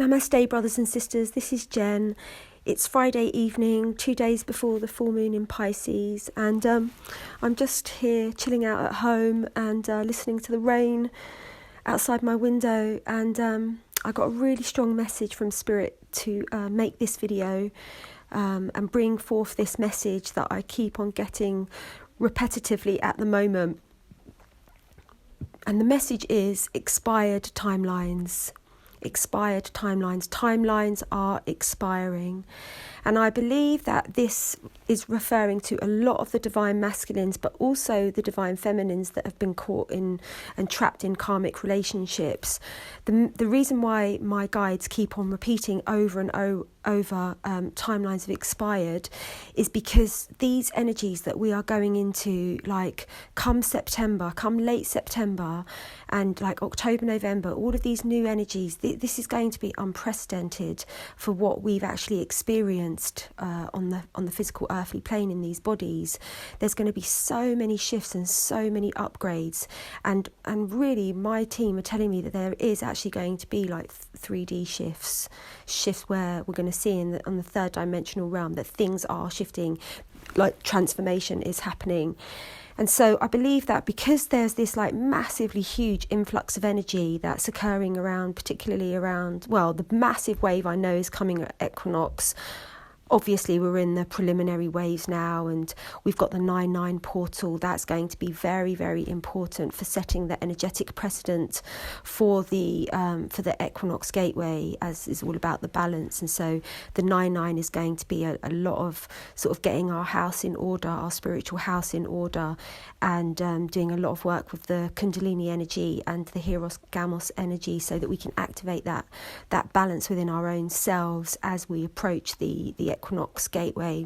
Namaste, brothers and sisters. This is Jen. It's Friday evening, 2 days before the full moon in Pisces, and I'm just here chilling out at home and listening to the rain outside my window. And I got a really strong message from Spirit to make this video and bring forth this message that I keep on getting repetitively at the moment. And the message is expired timelines. Expired timelines. Timelines are expiring. And I believe that this is referring to a lot of the divine masculines, but also the divine feminines that have been caught in and trapped in karmic relationships. The reason why my guides keep on repeating over and over timelines have expired is because these energies that we are going into, like come September, come late September, and like October, November, all of these new energies, this is going to be unprecedented for what we've actually experienced on the physical earthly plane in these bodies. There's going to be so many shifts and so many upgrades, and really my team are telling me that there is actually going to be like 3D shifts where we're going to see on the third dimensional realm that things are shifting, like transformation is happening. And so I believe that because there's this like massively huge influx of energy that's occurring around, particularly around, well, the massive wave I know is coming at equinox. Obviously, we're in the preliminary waves now, and we've got the 9-9 portal. That's going to be very, very important for setting the energetic precedent for the equinox gateway, as is all about the balance. And so the 9-9 is going to be a lot of sort of getting our house in order, our spiritual house in order, and doing a lot of work with the Kundalini energy and the Eros Gamos energy, so that we can activate that balance within our own selves as we approach the equinox gateway.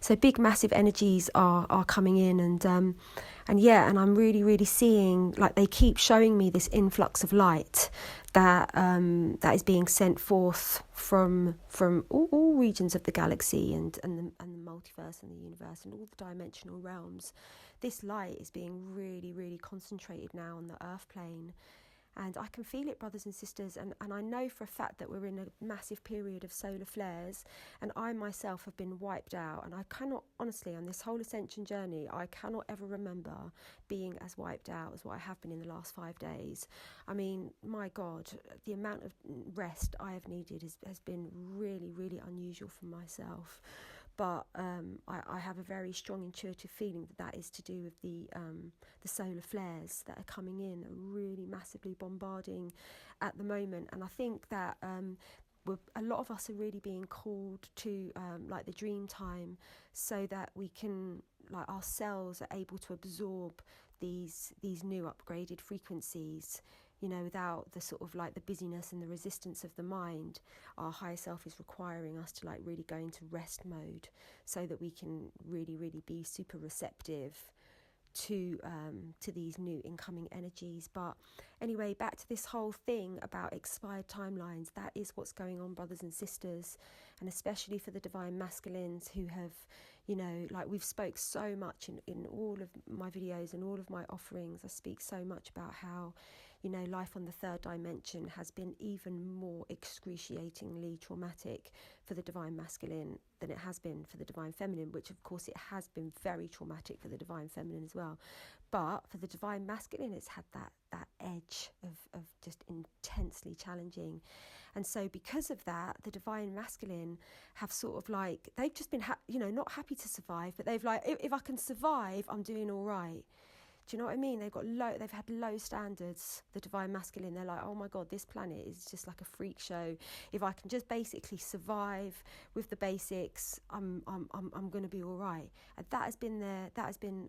So big massive energies are coming in, and I'm really seeing, like, they keep showing me this influx of light that is being sent forth from all regions of the galaxy and the multiverse and the universe and all the dimensional realms. This light is being really concentrated now on the earth plane. And I can feel it, brothers and sisters, and I know for a fact that we're in a massive period of solar flares, and I myself have been wiped out, and I cannot, honestly, on this whole ascension journey, I cannot ever remember being as wiped out as what I have been in the last 5 days. I mean, my God, the amount of rest I have needed has been really unusual for myself. But I have a very strong intuitive feeling that is to do with the solar flares that are coming in, are really massively bombarding at the moment. And I think that a lot of us are really being called to like the dream time, so that we can, like, our cells are able to absorb these new upgraded frequencies, you know, without the sort of like the busyness and the resistance of the mind. Our higher self is requiring us to like really go into rest mode, so that we can really be super receptive to these new incoming energies. But anyway, back to this whole thing about expired timelines. That is what's going on, brothers and sisters, and especially for the divine masculines who have, you know, like, we've spoke so much in all of my videos and all of my offerings. I speak so much about how, you know, life on the third dimension has been even more excruciatingly traumatic for the divine masculine than it has been for the divine feminine, which of course it has been very traumatic for the divine feminine as well. But for the divine masculine, it's had that edge of just intensely challenging. And so because of that, the divine masculine have sort of like, they've just been, not happy to survive, but they've like, if I can survive, I'm doing all right. Do you know what I mean? They've had low standards, the divine masculine. They're like, oh my God, this planet is just like a freak show. If I can just basically survive with the basics, I'm going to be all right. And that has been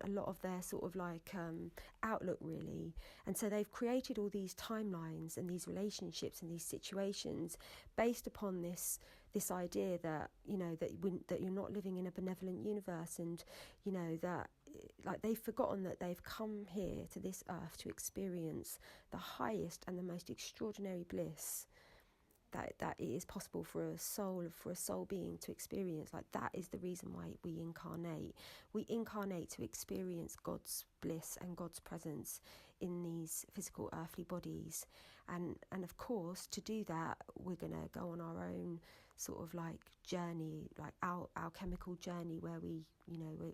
a lot of their sort of like outlook, really. And so they've created all these timelines and these relationships and these situations based upon this idea that, you know, that you're not living in a benevolent universe, and, you know, that, like, they've forgotten that they've come here to this earth to experience the highest and the most extraordinary bliss that it is possible for a soul being to experience. Like, that is the reason why we incarnate. We incarnate to experience God's bliss and God's presence in these physical earthly bodies. And of course, to do that, we're going to go on our own sort of like journey, like our alchemical journey, where we,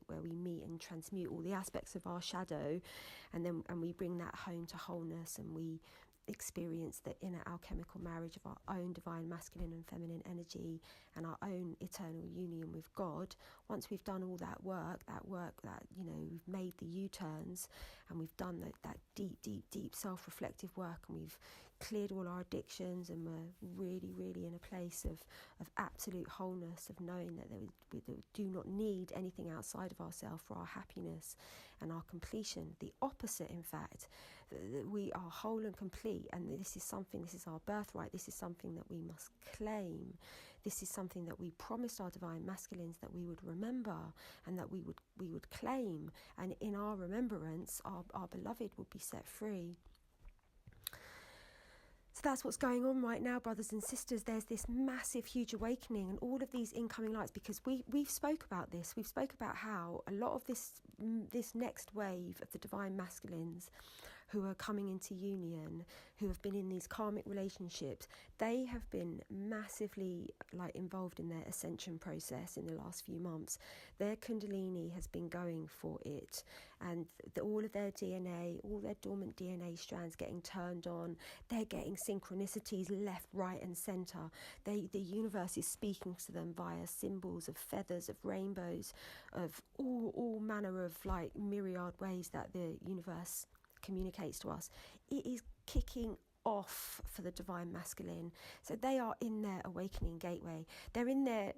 where we meet and transmute all the aspects of our shadow, and we bring that home to wholeness, and we experience the inner alchemical marriage of our own divine masculine and feminine energy and our own eternal union with God. Once we've done all that work that we've made the U-turns, and we've done that deep self-reflective work, and we've cleared all our addictions, and we're really, really in a place of absolute wholeness, of knowing that we do not need anything outside of ourselves for our happiness and our completion. The opposite, in fact, that we are whole and complete. And this is our birthright. This is something that we must claim. This is something that we promised our divine masculines that we would remember, and that we would claim. And in our remembrance, our beloved would be set free. So that's what's going on right now, brothers and sisters. There's this massive, huge awakening, and all of these incoming lights, because we've spoke about this. We've spoke about how a lot of this next wave of the divine masculines who are coming into union, who have been in these karmic relationships, they have been massively involved in their ascension process in the last few months. Their kundalini has been going for it, and all of their DNA, all their dormant DNA strands getting turned on. They're getting synchronicities left, right and centre. The universe is speaking to them via symbols of feathers, of rainbows, of all manner of myriad ways that the universe communicates to us. It is kicking off for the divine masculine. So they are in their awakening gateway. They're in their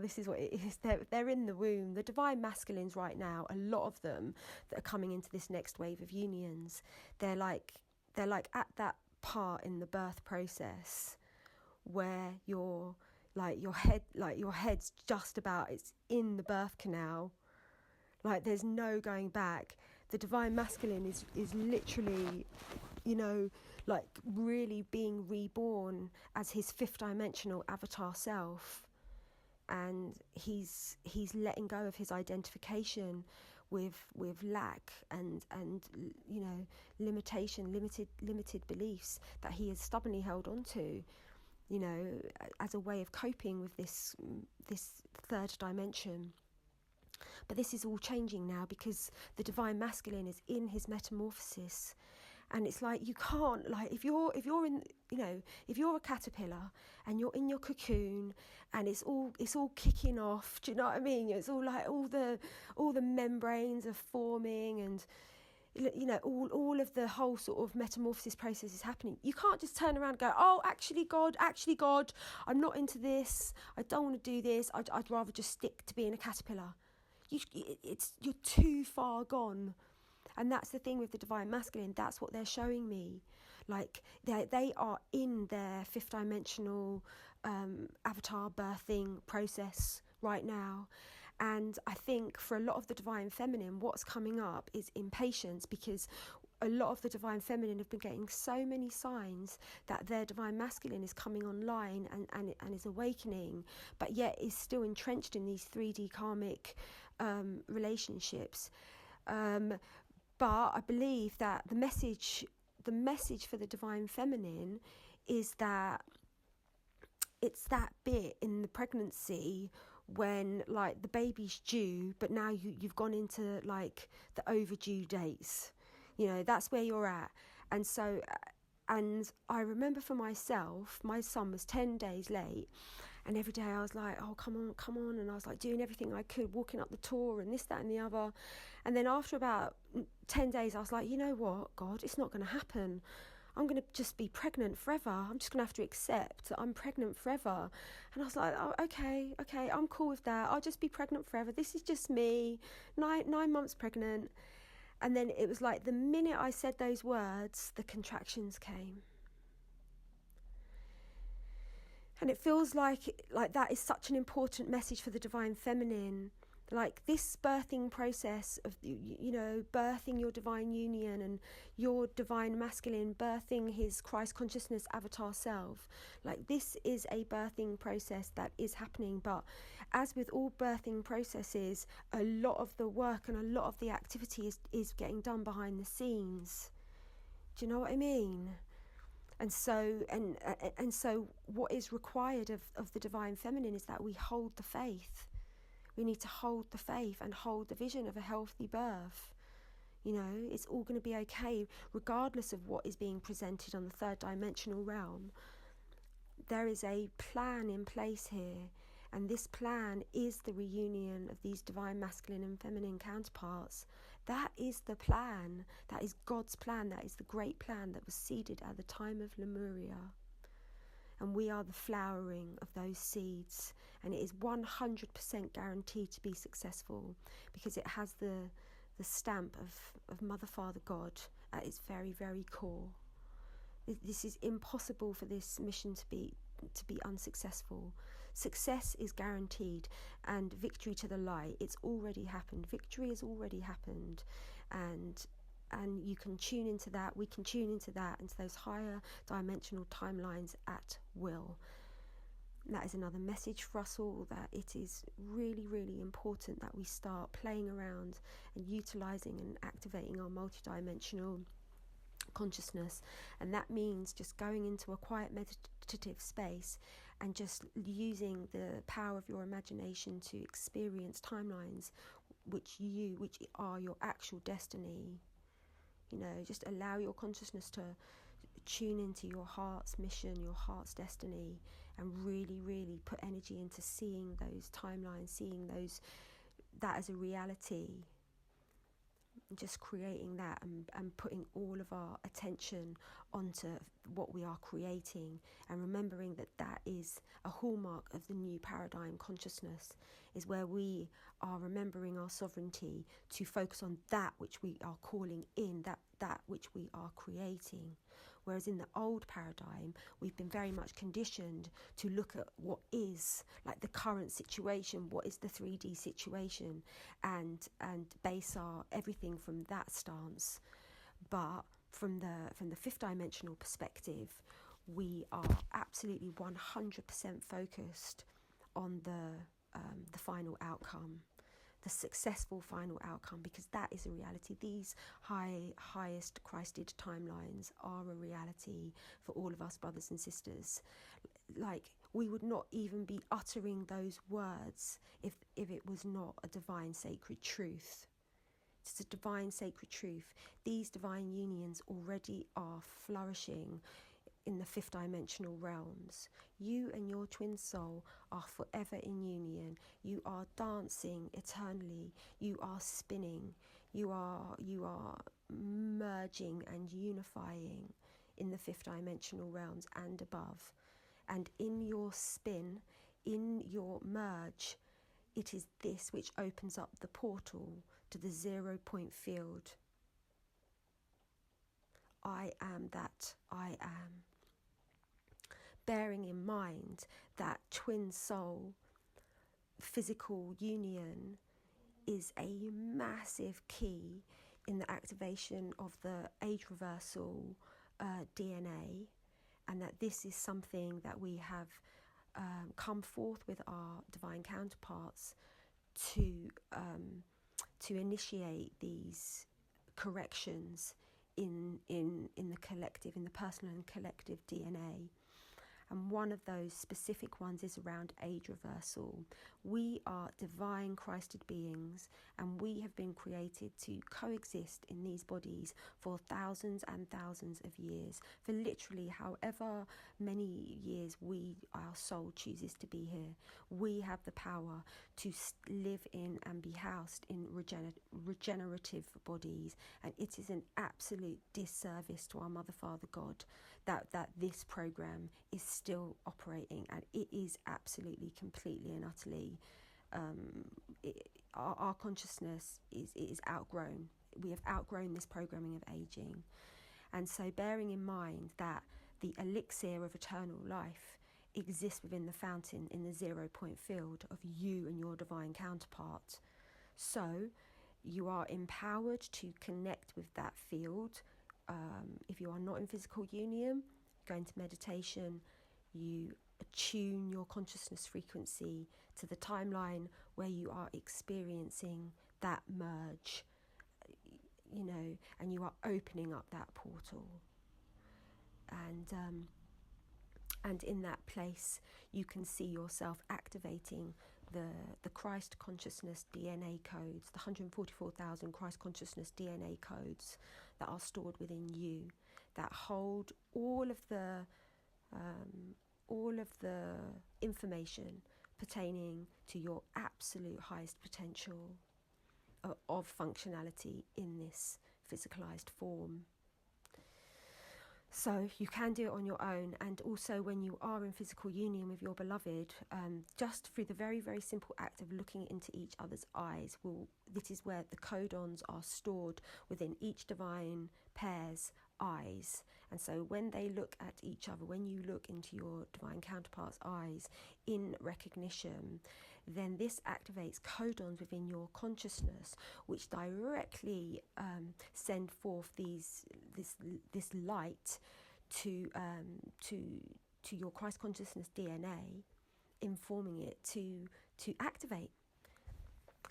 this is what it is. They're in the womb. The divine masculines right now, a lot of them that are coming into this next wave of unions, they're like at that part in the birth process where your head's just about, it's in the birth canal. There's no going back. The divine masculine is literally, really being reborn as his fifth dimensional avatar self. And he's letting go of his identification with lack and limitation, limited beliefs that he has stubbornly held on to, as a way of coping with this third dimension. But this is all changing now, because the divine masculine is in his metamorphosis. And it's you can't, if you're in, if you're a caterpillar and you're in your cocoon and it's all kicking off, do you know what I mean? It's all all the membranes are forming, and all of the whole sort of metamorphosis process is happening. You can't just turn around and go, oh, actually God, I'm not into this. I don't want to do this. I'd rather just stick to being a caterpillar. You're too far gone. And that's the thing with the divine masculine. That's what they're showing me. They are in their fifth dimensional avatar birthing process right now. And I think for a lot of the divine feminine, what's coming up is impatience, because a lot of the divine feminine have been getting so many signs that their divine masculine is coming online and is awakening, but yet is still entrenched in these 3D karmic relationships. But I believe that the message for the divine feminine is that it's that bit in the pregnancy when the baby's due, but now you've gone into the overdue dates. That's where you're at. And so, and I remember for myself, my son was 10 days late, and every day I was like, oh, come on. And I was doing everything I could, walking up the tour and this, that and the other. And then after about 10 days, I was like, you know what, God, it's not going to happen. I'm going to just be pregnant forever. I'm just going to have to accept that I'm pregnant forever. And I was like, oh, okay, I'm cool with that. I'll just be pregnant forever. This is just me, 9 months pregnant. And then it was the minute I said those words, the contractions came. And it feels like that is such an important message for the divine feminine. This birthing process of, birthing your divine union and your divine masculine, birthing his Christ consciousness avatar self. This is a birthing process that is happening. But as with all birthing processes, a lot of the work and a lot of the activity is getting done behind the scenes. Do you know what I mean? And so what is required of the divine feminine is that we hold the faith. We need to hold the faith and hold the vision of a healthy birth. You know, it's all going to be okay, regardless of what is being presented on the third dimensional realm. There is a plan in place here, and this plan is the reunion of these divine masculine and feminine counterparts. That is the plan. That is God's plan. That is the great plan that was seeded at the time of Lemuria. And we are the flowering of those seeds, and it is 100% guaranteed to be successful, because it has the stamp of Mother, Father, God at its very, very core. This is impossible for this mission to be unsuccessful. Success is guaranteed, and victory to the light. It's already happened. Victory has already happened, and you can tune into that. We can tune into that, into those higher dimensional timelines at will. And that is another message for us all, that it is really, really important that we start playing around and utilising and activating our multidimensional consciousness. And that means just going into a quiet meditative space and just using the power of your imagination to experience timelines which are your actual destiny. You know, just allow your consciousness to tune into your heart's mission, your heart's destiny, and really, really put energy into seeing those timelines, seeing that as a reality. Just creating that and putting all of our attention onto what we are creating, and remembering that is a hallmark of the new paradigm consciousness, is where we are remembering our sovereignty to focus on that which we are calling in, that which we are creating. Whereas in the old paradigm, we've been very much conditioned to look at what is, like the current situation, what is the 3D situation, and base our everything from that stance. But from the fifth dimensional perspective, we are absolutely 100% focused on the final outcome, the successful final outcome, because that is a reality. These highest Christed timelines are a reality for all of us, brothers and sisters. Like, we would not even be uttering those words if it was not a divine sacred truth. It's a divine sacred truth. These divine unions already are flourishing in the fifth dimensional realms. You and your twin soul are forever in union. You are dancing eternally. You are spinning. You are merging and unifying in the fifth dimensional realms and above. And in your spin, in your merge, it is this which opens up the portal to the 0 point field. I am that I am. Bearing in mind that twin soul physical union is a massive key in the activation of the age reversal DNA, and that this is something that we have come forth with our divine counterparts to initiate these corrections in the collective, in the personal and collective DNA. And one of those specific ones is around age reversal. We are divine Christed beings, and we have been created to coexist in these bodies for thousands and thousands of years, for literally however many years our soul chooses to be here. We have the power to live in and be housed in regenerative bodies, and it is an absolute disservice to our Mother, Father, God that this program is still operating, and it is absolutely, completely and utterly our consciousness is outgrown. We have outgrown this programming of aging. And so bearing in mind that the elixir of eternal life exists within the fountain in the 0 point field of you and your divine counterpart, so you are empowered to connect with that field. If you are not in physical union, go into meditation, you attune your consciousness frequency to the timeline where you are experiencing that merge, and you are opening up that portal. and in that place you can see yourself activating the Christ consciousness DNA codes, the 144,000 Christ consciousness DNA codes that are stored within you, that hold all of the information pertaining to your absolute highest potential of functionality in this physicalized form. So you can do it on your own, and also when you are in physical union with your beloved, just through the very, very simple act of looking into each other's eyes, this is where the codons are stored within each divine pair's eyes. And so when they look at each other, when you look into your divine counterpart's eyes in recognition, then this activates codons within your consciousness, which directly send forth this light to your Christ consciousness DNA, informing it to activate.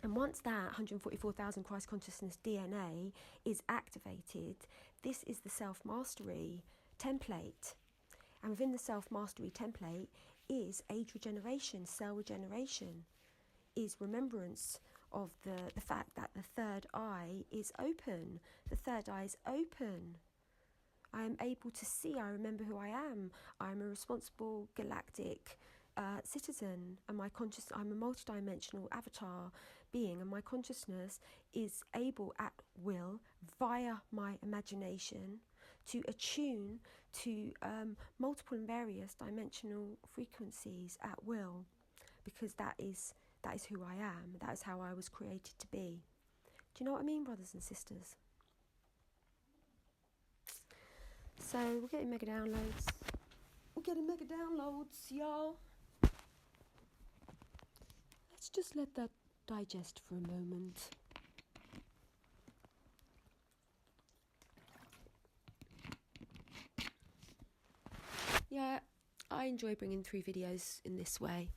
And once that 144,000 Christ consciousness DNA is activated, this is the self-mastery template. And within the self-mastery template is age regeneration, cell regeneration, is remembrance of the fact that the third eye is open. The third eye is open. I am able to see, I remember who I am. I am a responsible galactic citizen, and I'm a multidimensional avatar being, and my consciousness is able at will, via my imagination, to attune to multiple and various dimensional frequencies at will, because that is who I am. That is how I was created to be. Do you know what I mean, brothers and sisters? So we're getting mega downloads. Y'all. Let's just let that digest for a moment. Yeah, I enjoy bringing through videos in this way,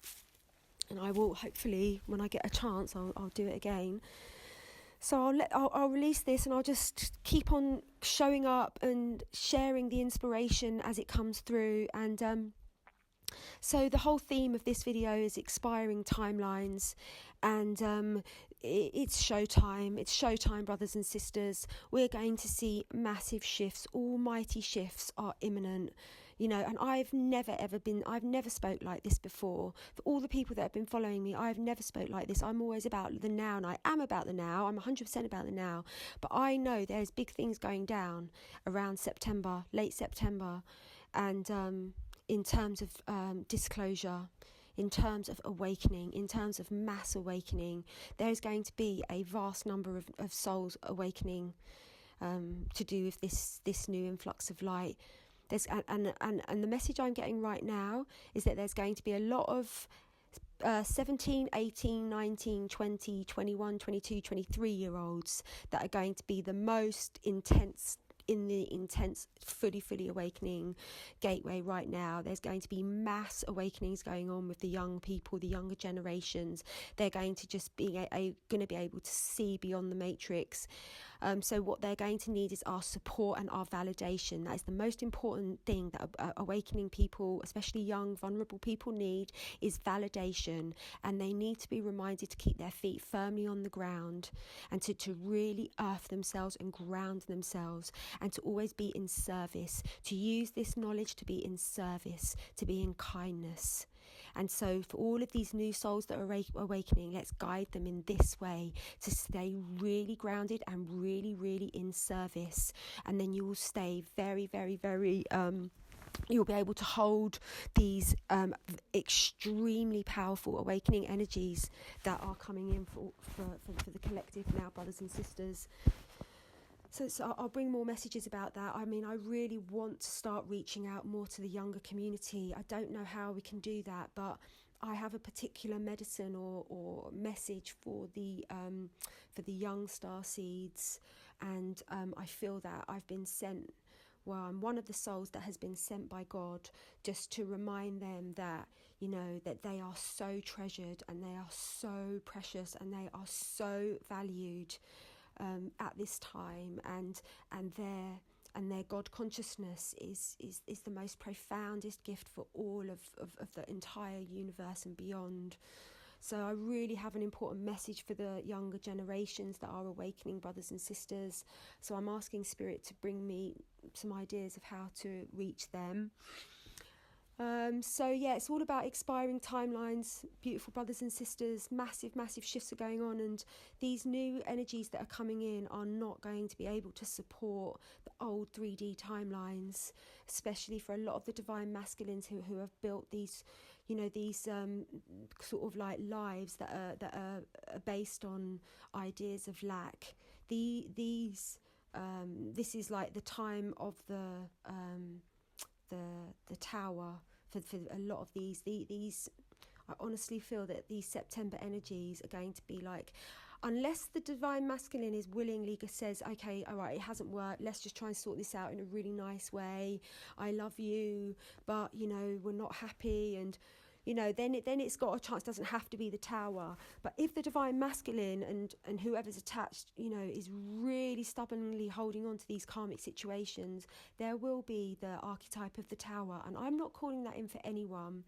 and I will hopefully, when I get a chance, I'll do it again. So I'll release this, and I'll just keep on showing up and sharing the inspiration as it comes through. And so the whole theme of this video is expiring timelines, and it's showtime. It's showtime, brothers and sisters. We're going to see massive shifts. Almighty shifts are imminent, and I've never spoke like this before. For all the people that have been following me, I've never spoke like this. I'm always about the now, and I am about the now. I'm 100% about the now. But I know there's big things going down around September, late September, and in terms of disclosure, in terms of awakening, in terms of mass awakening, there is going to be a vast number of souls awakening to do with this new influx of light. And the message I'm getting right now is that there's going to be a lot of 17, 18, 19, 20, 21, 22, 23-year-olds that are going to be the most intense in the intense, fully awakening gateway right now. There's going to be mass awakenings going on with the young people, the younger generations. They're going to just be going to be able to see beyond the matrix. So what they're going to need is our support and our validation. That is the most important thing that awakening people, especially young, vulnerable people, need, is validation. And they need to be reminded to keep their feet firmly on the ground, and to really earth themselves and ground themselves, and to always be in service, to use this knowledge to be in service, to be in kindness. And so for all of these new souls that are awakening, let's guide them in this way, to stay really grounded and really in service. And then you will stay very you'll be able to hold these extremely powerful awakening energies that are coming in for the collective now, brothers and sisters. So I'll bring more messages about that. I mean, I really want to start reaching out more to the younger community. I don't know how we can do that, but I have a particular medicine or message for the young star seeds, and I feel that I've been sent. Well, I'm one of the souls that has been sent by God, just to remind them that, that they are so treasured, and they are so precious, and they are so valued at this time, and and their God consciousness is the most profoundest gift for all of the entire universe and beyond. So I really have an important message for the younger generations that are awakening, brothers and sisters. So I'm asking Spirit to bring me some ideas of how to reach them. So yeah, it's all about expiring timelines, beautiful brothers and sisters. Massive shifts are going on, and these new energies that are coming in are not going to be able to support the old 3D timelines, especially for a lot of the divine masculines who have built these, sort of like lives that are based on ideas of lack. This is like the time of the tower for a lot of these. I honestly feel that these September energies are going to be like, unless the divine masculine is willingly says, okay, all right, it hasn't worked, let's just try and sort this out in a really nice way, I love you, but we're not happy, and then it's got a chance. It doesn't have to be the tower. But if the divine masculine and whoever's attached, is really stubbornly holding on to these karmic situations, there will be the archetype of the tower. And I'm not calling that in for anyone.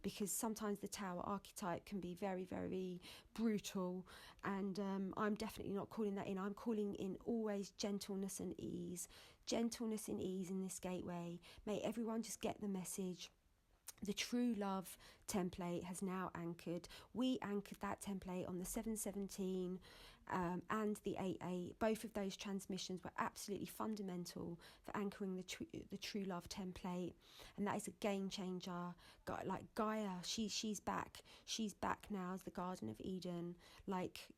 Because sometimes the tower archetype can be very, very brutal. And I'm definitely not calling that in. I'm calling in always gentleness and ease. Gentleness and ease in this gateway. May everyone just get the message. The True Love template has now anchored. We anchored that template on the 717 and the 88. Both of those transmissions were absolutely fundamental for anchoring the True Love template, and that is a game changer. Like Gaia, she's back. She's back now as the Garden of Eden. Like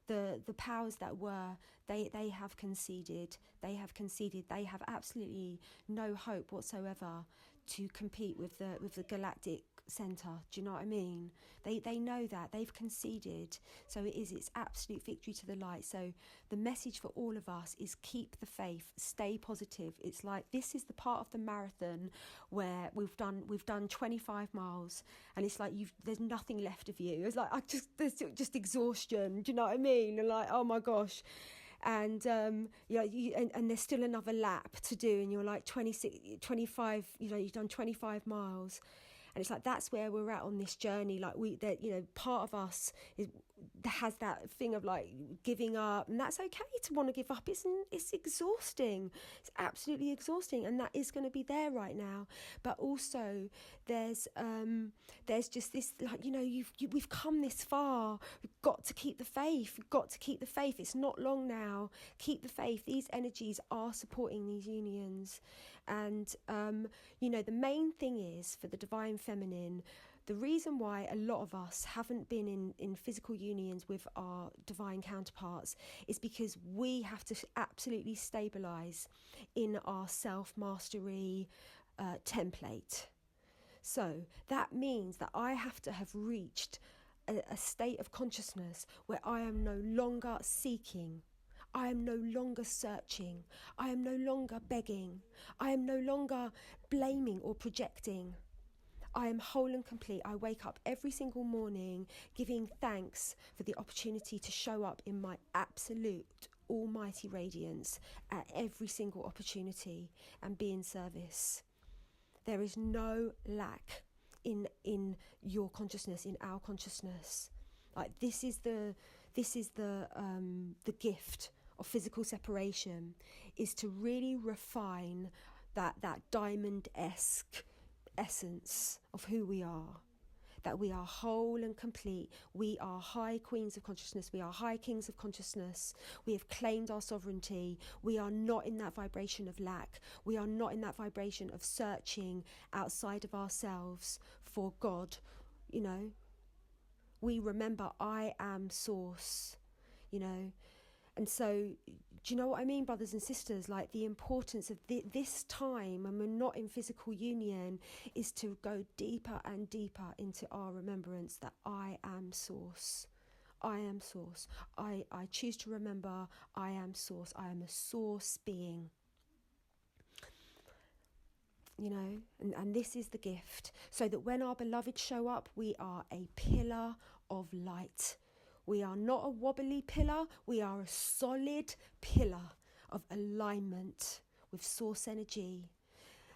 the powers that were, they have conceded. They have absolutely no hope whatsoever to compete with the galactic centre. Do you know what I mean? They know that they've conceded. So it's absolute victory to the light. So the message for all of us is keep the faith, stay positive. It's like this is the part of the marathon where we've done 25 miles, and it's like there's nothing left of you. It's like there's just exhaustion. Do you know what I mean? And like, oh my gosh. And and there's still another lap to do, and you're like 26, 25, you've done 25 miles, and it's like that's where we're at on this journey. Like part of us has that thing of like giving up, and that's okay to want to give up. It's exhausting. It's absolutely exhausting, and that is going to be there right now. But also there's just this like we've come this far. We've got to keep the faith. It's not long now. Keep the faith. These energies are supporting these unions, and the main thing is for the divine feminine. The reason why a lot of us haven't been in physical unions with our divine counterparts is because we have to absolutely stabilise in our self-mastery template. So that means that I have to have reached a state of consciousness where I am no longer seeking, I am no longer searching, I am no longer begging, I am no longer blaming or projecting. I am whole and complete. I wake up every single morning giving thanks for the opportunity to show up in my absolute almighty radiance at every single opportunity and be in service. There is no lack in your consciousness, in our consciousness. Like this is the gift of physical separation, is to really refine that diamond-esque essence of who we are, that we are whole and complete. We are high queens of consciousness. We are high kings of consciousness. We have claimed our sovereignty. We are not in that vibration of lack. We are not in that vibration of searching outside of ourselves for God. We remember I am source, And so, do you know what I mean, brothers and sisters? Like the importance of this time when we're not in physical union is to go deeper and deeper into our remembrance that I am source. I am source. I choose to remember I am source. I am a source being. And this is the gift. So that when our beloved show up, we are a pillar of light. We are not a wobbly pillar, we are a solid pillar of alignment with source energy.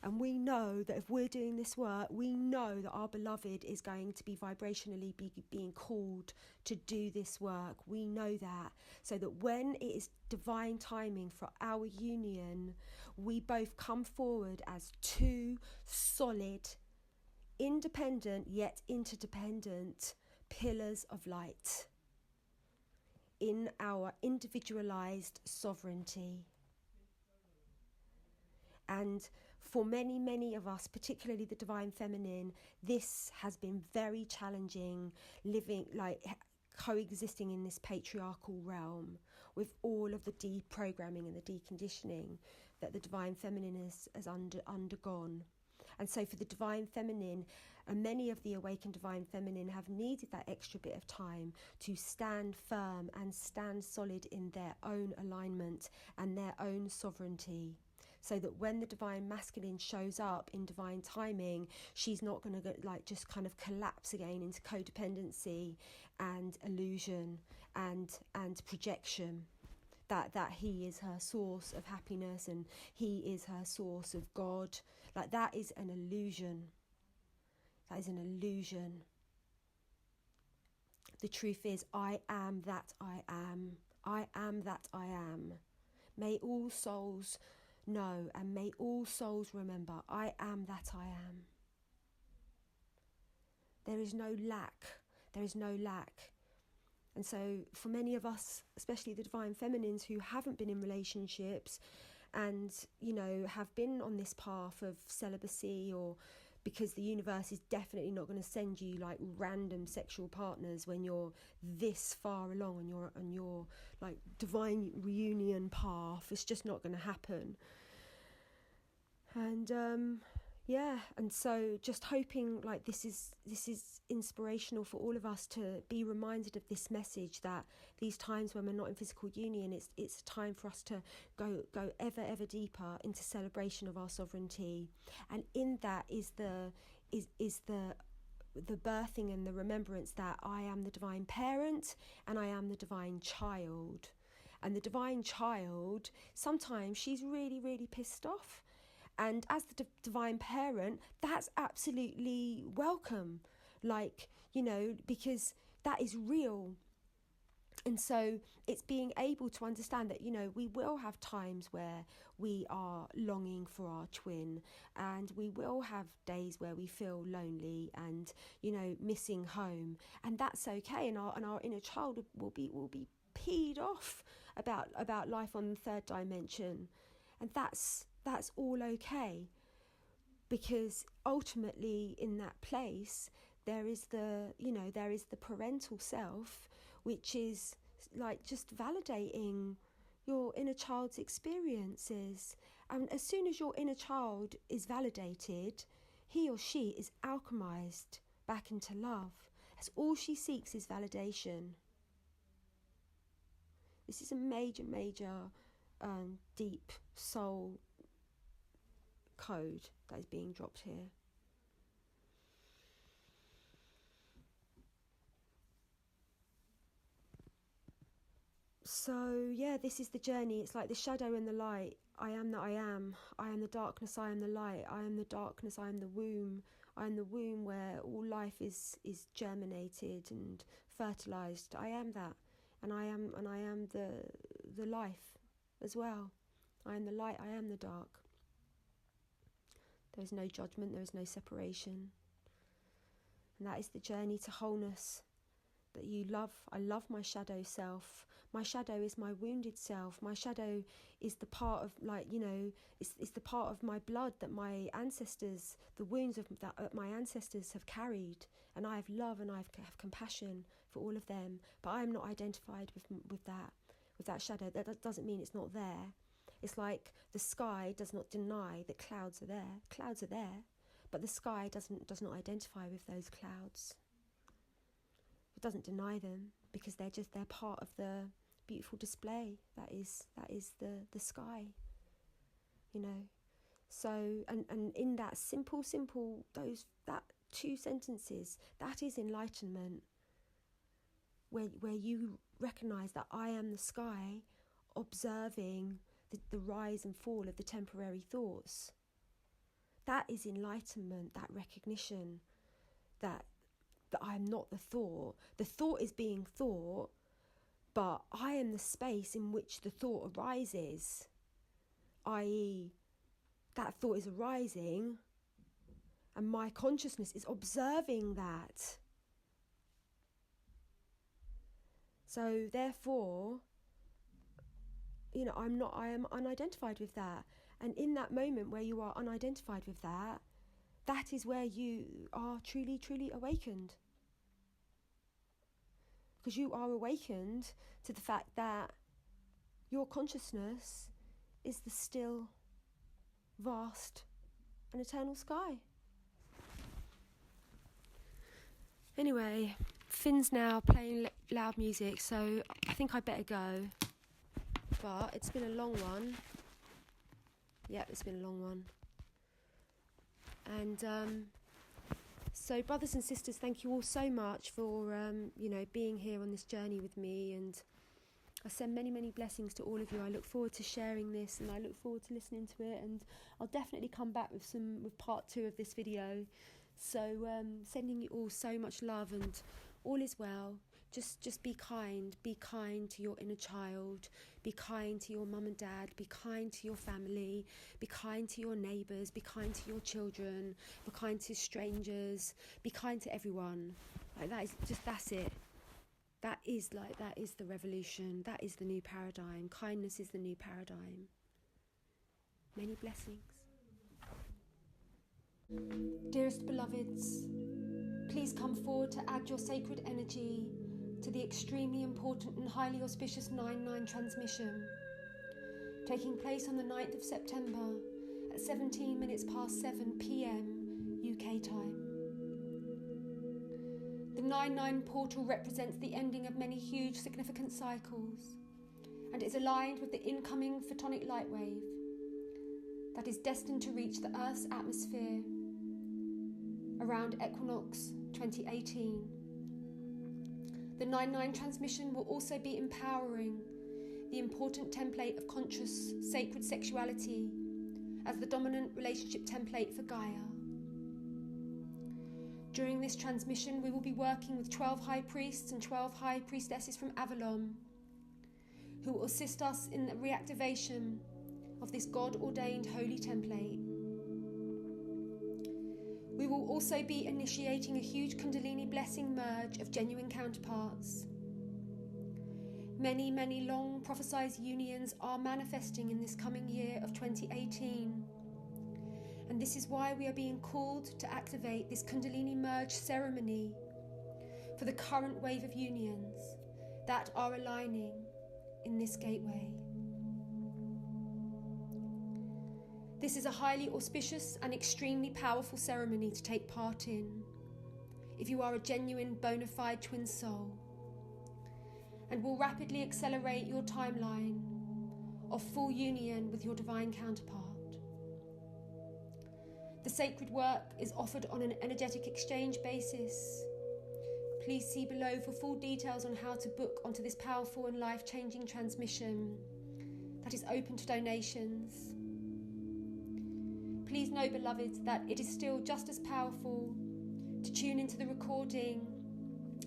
And we know that if we're doing this work, we know that our beloved is going to be vibrationally being called to do this work. We know that. So that when it is divine timing for our union, we both come forward as two solid, independent yet interdependent pillars of light in our individualized sovereignty. And for many, many of us, particularly the divine feminine, this has been very challenging, living, coexisting in this patriarchal realm with all of the deprogramming and the deconditioning that the divine feminine has undergone. And so for the divine feminine, and many of the awakened divine feminine have needed that extra bit of time to stand firm and stand solid in their own alignment and their own sovereignty. So that when the divine masculine shows up in divine timing, she's not going to just kind of collapse again into codependency and illusion and projection. That he is her source of happiness and he is her source of God. That is an illusion. That is an illusion. The truth is, I am that I am. I am that I am. May all souls know and may all souls remember, I am that I am. There is no lack. There is no lack. And so for many of us, especially the divine feminines who haven't been in relationships and, have been on this path of celibacy, or because the universe is definitely not going to send you random sexual partners when you're this far along on your divine reunion path. It's just not going to happen. And and so just hoping this is inspirational for all of us to be reminded of this message, that these times when we're not in physical union, it's a time for us to go ever deeper into celebration of our sovereignty. And in that is the birthing and the remembrance that I am the divine parent and I am the divine child. And the divine child, sometimes she's really, really pissed off. And as the divine parent, that's absolutely welcome, because that is real. And so it's being able to understand that, we will have times where we are longing for our twin, and we will have days where we feel lonely and, missing home. And that's okay. And our inner child will be peed off about life on the third dimension. And that's all okay, because ultimately in that place there is the parental self, which is just validating your inner child's experiences. And as soon as your inner child is validated, he or she is alchemized back into love. That's all she seeks, is validation. This is a major deep soul code that is being dropped here. So this is the journey. It's like the shadow and the light. I am that I am. I am the darkness, I am the light. I am the darkness, I am the womb. I am the womb where all life is germinated and fertilized. I am that. And I am the life as well. I am the light, I am the dark. There is no judgment, there is no separation. And that is the journey to wholeness. That I love my shadow self. My shadow is my wounded self. My shadow is the part of it's the part of my blood that my ancestors, the wounds that my ancestors have carried. And I have love and I have compassion for all of them. But I am not identified with that shadow. That doesn't mean it's not there. It's like the sky does not deny that clouds are there. Clouds are there, but the sky does not identify with those clouds. It doesn't deny them, because they're part of the beautiful display that is the sky. So and in that simple that two sentences, that is enlightenment. Where you recognise that I am the sky, observing the rise and fall of the temporary thoughts. That is enlightenment, that recognition that I am not the thought. The thought is being thought, but I am the space in which the thought arises, i.e., that thought is arising and my consciousness is observing that. So therefore, I am unidentified with that. And in that moment where you are unidentified with that, that is where you are truly, truly awakened. Because you are awakened to the fact that your consciousness is the still, vast and eternal sky. Anyway, Finn's now playing loud music, so I think I better go. But it's been a long one. Yep, it's been a long one. And so brothers and sisters, thank you all so much for being here on this journey with me, and I send many, many blessings to all of you. I look forward to sharing this, and I look forward to listening to it, and I'll definitely come back with part 2 of this video. So sending you all so much love, and all is well. Just be kind to your inner child, be kind to your mum and dad, be kind to your family, be kind to your neighbours, be kind to your children, be kind to strangers, be kind to everyone. Like that's it. That is the revolution. That is the new paradigm. Kindness is the new paradigm. Many blessings. Dearest beloveds, please come forward to add your sacred energy to the extremely important and highly auspicious 9/9 transmission, taking place on the 9th of September at 17 minutes past 7 p.m. UK time. The 9/9 portal represents the ending of many huge significant cycles and is aligned with the incoming photonic light wave that is destined to reach the Earth's atmosphere around equinox 2018. The 9/9 transmission will also be empowering the important template of conscious sacred sexuality as the dominant relationship template for Gaia. During this transmission, we will be working with 12 high priests and 12 high priestesses from Avalon, who will assist us in the reactivation of this God-ordained holy template. We will also be initiating a huge Kundalini blessing merge of genuine counterparts. Many, many long prophesied unions are manifesting in this coming year of 2018. And this is why we are being called to activate this Kundalini merge ceremony for the current wave of unions that are aligning in this gateway. This is a highly auspicious and extremely powerful ceremony to take part in if you are a genuine bona fide twin soul, and will rapidly accelerate your timeline of full union with your divine counterpart. The sacred work is offered on an energetic exchange basis. Please see below for full details on how to book onto this powerful and life-changing transmission that is open to donations. Please know, beloveds, that it is still just as powerful to tune into the recording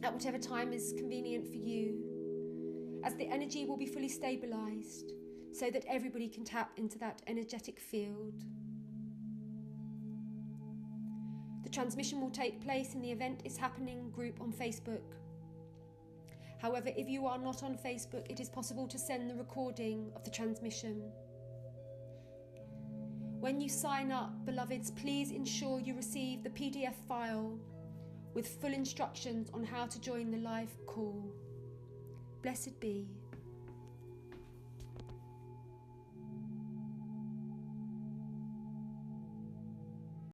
at whatever time is convenient for you, as the energy will be fully stabilised so that everybody can tap into that energetic field. The transmission will take place in the Event is Happening group on Facebook. However, if you are not on Facebook, it is possible to send the recording of the transmission. When you sign up, beloveds, please ensure you receive the PDF file with full instructions on how to join the live call. Blessed be.